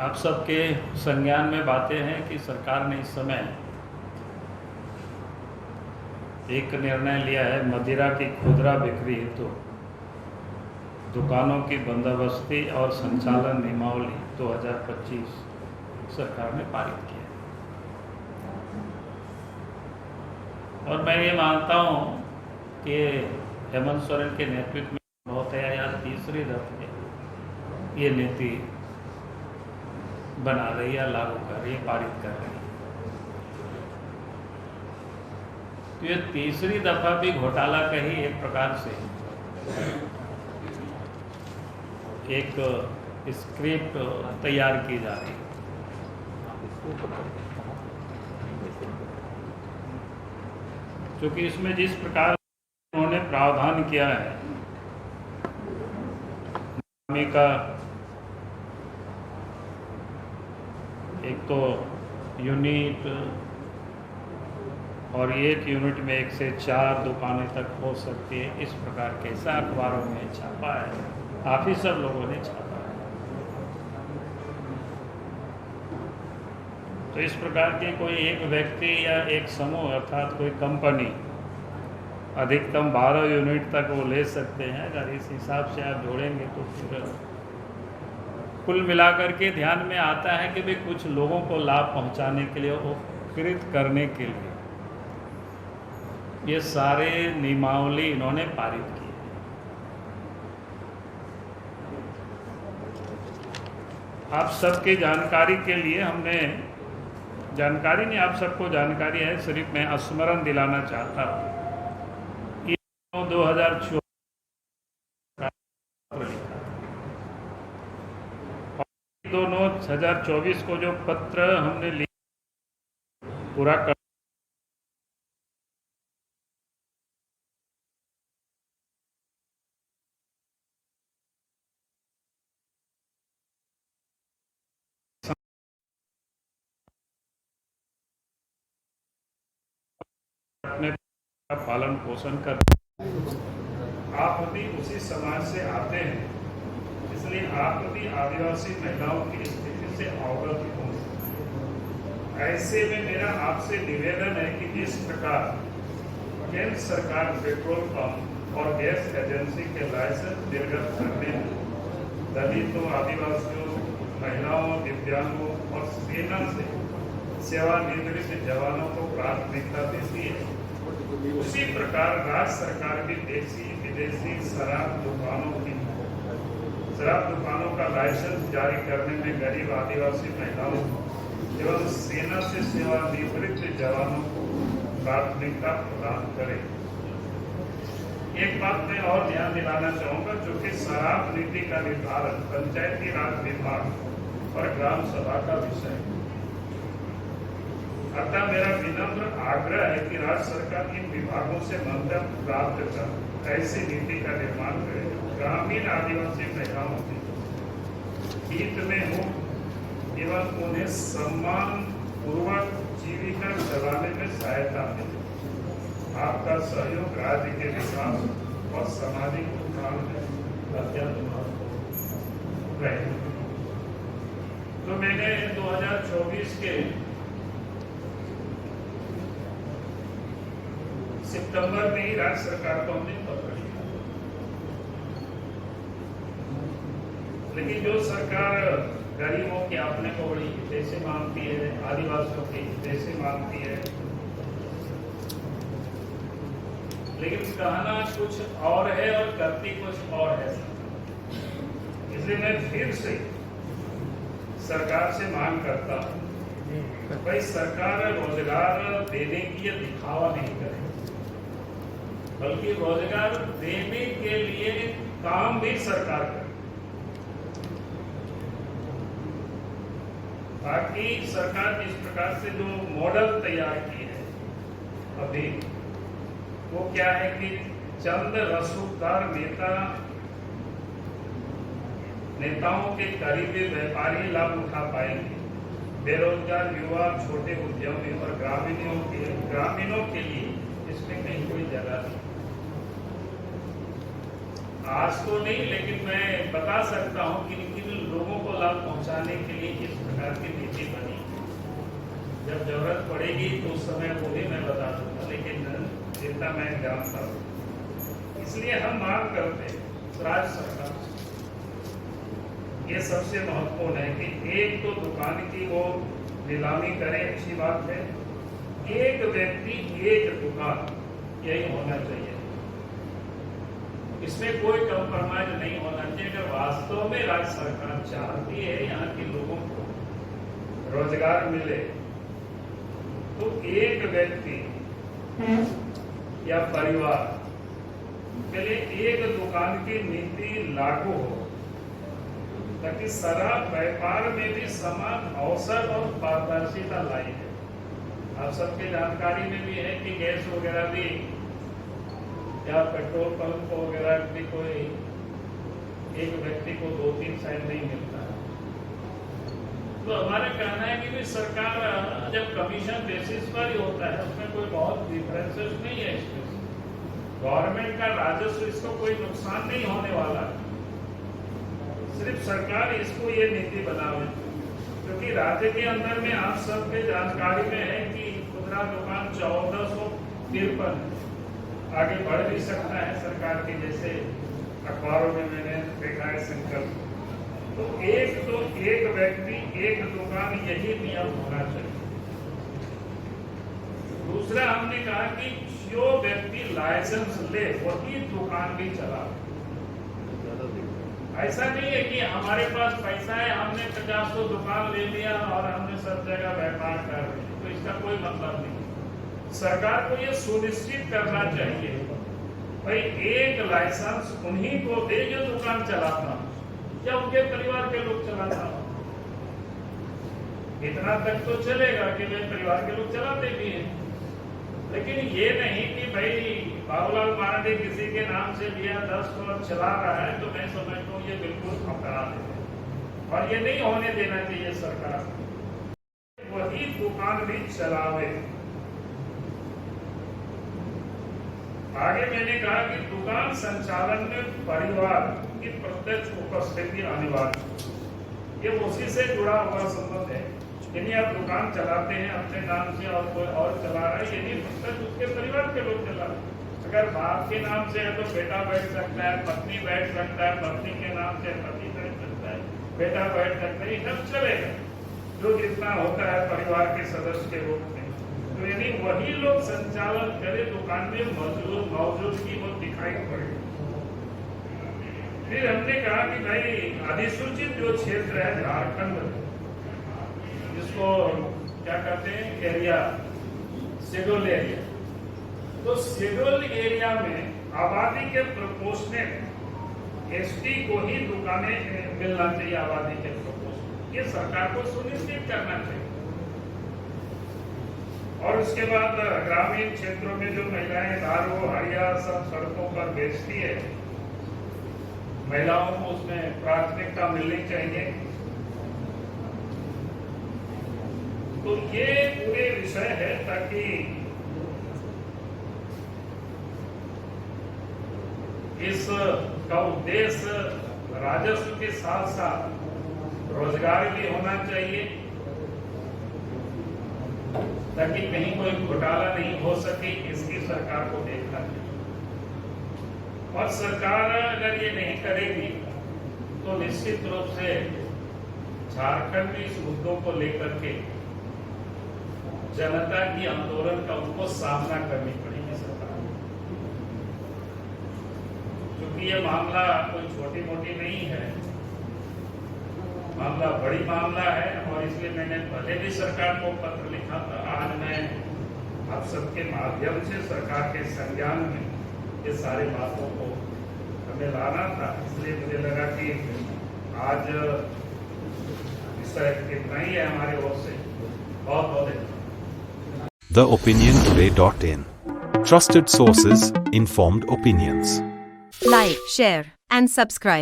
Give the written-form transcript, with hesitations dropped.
आप सबके संज्ञान में बातें हैं कि सरकार ने इस समय एक निर्णय लिया है मदिरा की खुदरा बिक्री हेतु दुकानों की बंदोबस्ती और संचालन नियमावली 2025 सरकार ने पारित किया है। और मैं ये मानता हूँ कि हेमंत सोरेन के नेतृत्व में बहुत है या तीसरी दफे ये नीति बना रही है, लागू कर रही है, पारित कर रही है। तो ये तीसरी दफा भी घोटाला का ही एक प्रकार से एक स्क्रिप्ट तैयार की जा रही है। क्योंकि इसमें जिस प्रकार उन्होंने प्रावधान किया है का एक तो यूनिट और एक यूनिट में 1 से 4 दुकानें तक हो सकती है, इस प्रकार के ऐसा अखबारों में छापा है, काफ़ी सब लोगों ने छापा है। तो इस प्रकार के कोई एक व्यक्ति या एक समूह अर्थात कोई कंपनी अधिकतम 12 यूनिट तक वो ले सकते हैं। अगर इस हिसाब से आप जोड़ेंगे तो फिर कुल मिलाकर के ध्यान में आता है कि भाई कुछ लोगों को लाभ पहुंचाने के लिए, उपकृत करने के लिए ये सारे नियमावली इन्होंने पारित की। आप सबकी जानकारी के लिए हमने, जानकारी नहीं, आप सबको जानकारी है, सिर्फ मैं स्मरण दिलाना चाहता हूँ। 2024 2024 को जो पत्र हमने लिखा पूरा कर अपने पालन पोषण कर, आप भी उसी समाज से आते हैं, इसलिए आप भी आदिवासी महिलाओं की स्थिति से अवगत हों। ऐसे में मेरा आपसे निवेदन है कि जिस प्रकार केंद्र सरकार पेट्रोल पंप और गैस एजेंसी के लाइसेंस निर्गत करने में दलितों, आदिवासियों, महिलाओं, दिव्यांगों और सेना से सेवानिवृत्त जवानों को प्राथमिकता देती है, उसी प्रकार राज्य सरकार भी देशी विदेशी शराब दुकानों का लाइसेंस जारी करने में गरीब आदिवासी महिलाओं एवं सेना से सेवानिवृत्त जवानों को प्राथमिकता प्रदान करे। एक बात मैं और ध्यान दिलाना चाहूंगा, जो कि शराब नीति का निर्धारण पंचायती राज विभाग और ग्राम सभा का विषय है। अतः मेरा विनम्र आग्रह है कि राज्य सरकार इन विभागों से मंतव्य प्राप्त कर ऐसी नीति का निर्माण करे ग्रामीण आदिवासी महिलाओं के हित में हो एवं उन्हें सम्मान पूर्वक जीविका चलाने में सहायता मिले। आपका सहयोग राज्य के विकास और सामाजिक उत्थान में अत्यंत महत्वपूर्ण रहेगा। तो मैंने 2024 के सितंबर में ही राज्य सरकार को हमने पत्र लिखा, लेकिन जो सरकार गरीबों के अपने को बड़ी हितैषी मानती है, आदिवासियों की हितैषी मानती है, लेकिन कहना कुछ और है और करती कुछ और है। इसलिए मैं फिर से सरकार से मांग करता हूं, भाई सरकार रोजगार देने की ये दिखावा नहीं करे, बल्कि रोजगार देने के लिए काम भी सरकार करे, ताकि सरकार जिस प्रकार से जो मॉडल तैयार की है अभी, वो क्या है कि चंद रसूखदार नेताओं के करीबी व्यापारी लाभ उठा पाएंगे, बेरोजगार युवा, छोटे उद्यमी और ग्रामीणों के लिए इसमें कहीं कोई जगह नहीं। आज तो नहीं, लेकिन मैं बता सकता हूं कि किन लोगों को लाभ पहुंचाने के लिए किस प्रकार की नीति बनी। जब जरूरत पड़ेगी तो उस समय वो भी मैं बता दूंगा, लेकिन जितना मैं जानता हूँ। इसलिए हम मांग करते हैं राज्य सरकार, ये सबसे महत्वपूर्ण है कि एक तो दुकान की वो नीलामी करे, अच्छी बात है। एक व्यक्ति एक दुकान, यही होना चाहिए। इसमें कोई कंप्रोमाइज नहीं होना चाहिए। अगर वास्तव में राज्य सरकार चाहती है यहाँ के लोगों को रोजगार मिले, तो एक व्यक्ति या परिवार के लिए एक दुकान की नीति लागू हो, ताकि शराब व्यापार में भी समान अवसर और पारदर्शिता लाई है। आप सबके जानकारी में भी है कि गैस वगैरह भी या पेट्रोल पंप वगैरह भी कोई एक व्यक्ति को 2-3 साइड नहीं मिलता है। तो हमारा कहना है कि भी सरकार जब कमीशन बेसिस पर ही होता है, उसमें कोई बहुत डिफरेंसेस नहीं है। इसमें गवर्नमेंट का राजस्व, इसको कोई नुकसान नहीं होने वाला। सिर्फ सरकार इसको ये नीति बनावे, क्योंकि राज्य के अंदर में आप सबके जानकारी में है कि खुदरा दुकान 1453 आगे बढ़ भी सकता है सरकार के, जैसे अखबारों में मैंने देखा है संकल्प। तो एक व्यक्ति एक दुकान, यही नियम होना चाहिए। दूसरा, हमने कहा कि जो व्यक्ति लाइसेंस ले वही दुकान भी चला। ऐसा नहीं है कि हमारे पास पैसा है, हमने 50 दुकान ले लिया और हमने सब जगह व्यापार कर रहे हैं, तो इसका कोई मतलब नहीं। सरकार को ये सुनिश्चित करना चाहिए भाई एक लाइसेंस उन्हीं को दे जो दुकान चलाता या उनके परिवार के लोग चलाता। इतना तक तो चलेगा कि वे परिवार के लोग चलाते भी हैं, लेकिन ये नहीं कि भाई बाबूलाल मारडी किसी के नाम से लिया 10 करोड़ चला रहा है, तो मैं समझता हूँ ये बिल्कुल अपराध है और ये नहीं होने देना चाहिए। सरकार वही दुकान भी चलावे। आगे मैंने कहा कि दुकान संचालन में परिवार की प्रत्यक्ष उपस्थिति अनिवार्य। ये उसी से जुड़ा हुआ संबंध है। यदि आप दुकान चलाते हैं अपने नाम से और कोई और चला रहा है, यदि प्रत्यक्ष उसके परिवार के लोग चला रहे हैं। अगर बाप के नाम से है तो बेटा बैठ सकता है, पत्नी बैठ सकता है, पत्नी के नाम से पति बैठ सकता है, बेटा बैठ सकता है, ये सब चलेगा जो जितना होता है परिवार के सदस्य के रूप में। तो यदि वही लोग संचालन करे, दुकान में मौजूदगी वो दिखाई पड़े। फिर हमने कहा कि भाई अधिसूचित जो क्षेत्र है झारखंड, जिसको क्या कहते हैं एरिया, शेड्यूल एरिया, तो शेड्यूल एरिया में आबादी के प्रोपोर्शनेट एसटी को ही दुकानें मिलना चाहिए। आबादी के प्रोपोर्शनेट ये सरकार को सुनिश्चित करना चाहिए। और उसके बाद ग्रामीण क्षेत्रों में जो महिलाएं दारू हड़िया सब सड़कों पर बेचती है, महिलाओं को उसमें प्राथमिकता मिलनी चाहिए। तो ये पूरे विषय है, ताकि इस का उद्देश्य राजस्व के साथ साथ रोजगार भी होना चाहिए, ताकि कहीं कोई घोटाला नहीं हो सके, इसकी सरकार को देखना चाहिए। और सरकार अगर ये नहीं करेगी तो निश्चित रूप से झारखंड में इस मुद्दों को लेकर के जनता की आंदोलन का उनको सामना करनी पड़ेगी सरकार को, क्योंकि ये मामला कोई छोटी मोटी नहीं है, मामला बड़ी मामला है। और इसलिए मैंने पहले भी सरकार को पत्र लिखा था। आज मैं आप सबके माध्यम से सरकार के संज्ञान में ये सारी बातों को हमें लाना था, इसलिए मुझे लगा कि आज विषय इतना ही है हमारे ओर से। बहुत बहुत धन्यवाद। TheOpinionToday.in Trusted sources, informed opinions. Like, share, and subscribe.